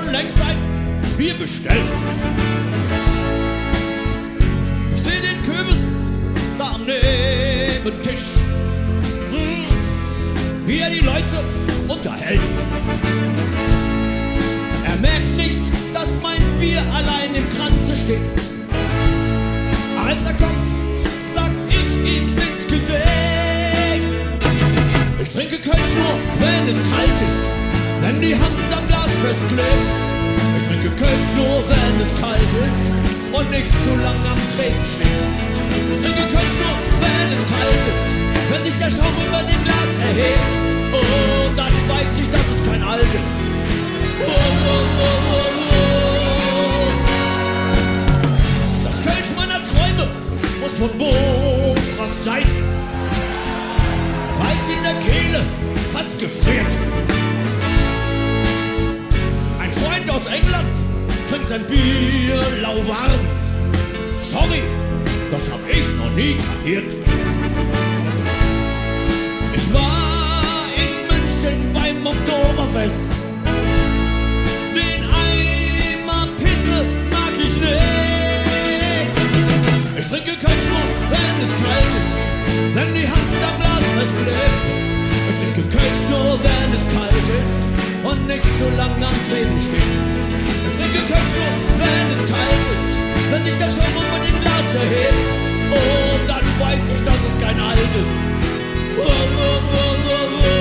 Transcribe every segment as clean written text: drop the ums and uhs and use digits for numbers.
schon längst ein Bier bestellt. Ich seh den Kürbis da am Nebentisch, wie er die Leute unterhält. Er merkt nicht, dass mein Bier allein im Kranze steht. Als er kommt, sag ich ihm ins Gesicht: Ich trinke Kölsch nur, wenn es kalt ist, wenn die Hand am Glas festklebt. Ich trinke Kölsch nur, wenn es kalt ist und nicht zu lang am Tresen steht. Ich trinke Kölsch nur, wenn es kalt ist, wenn sich der Schaum über dem Glas erhebt. Oh, dann weiß ich, dass es kein Alt ist. Oh, oh, oh, oh, oh. Das Kölsch meiner Träume muss von Bofrost sein, weil es in der Kehle fast gefriert. Ein Freund aus England trinkt sein Bier lauwarm. Sorry, das hab ich noch nie kapiert. Ich war in München beim Oktoberfest. Den Eimer Pisse mag ich nicht. Ich trinke Kölsch nur, wenn es kalt ist, wenn die Hand am Glas festklebt. Ich trinke Kölsch nur, wenn es kalt ist und nicht so lang am Tresen steht. Ich trinke Kölsch nur, wenn es kalt ist, wenn sich der Schaum über dem Glas erhebt. Oh, dann weiß ich, dass es kein Alt ist. Oh, oh, oh, oh, oh.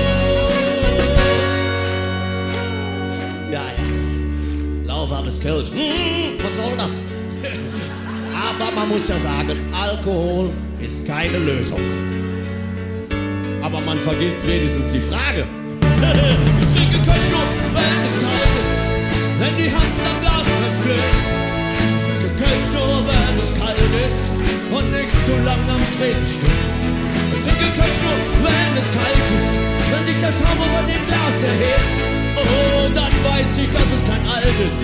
Ja, lauwarmes Kölsch. Was soll das? Aber man muss ja sagen, Alkohol ist keine Lösung. Aber man vergisst wenigstens die Frage. Ich trinke Kölsch nur, wenn es kalt ist, wenn die Hand am Glas festklebt. Ich trinke Kölsch nur, wenn es kalt ist und nicht zu lang am Tresen steht. Ich trinke Kölsch nur, wenn es kalt ist, wenn sich der Schaum über dem Glas erhebt. Oh, dann weiß ich, dass es kein Alt ist.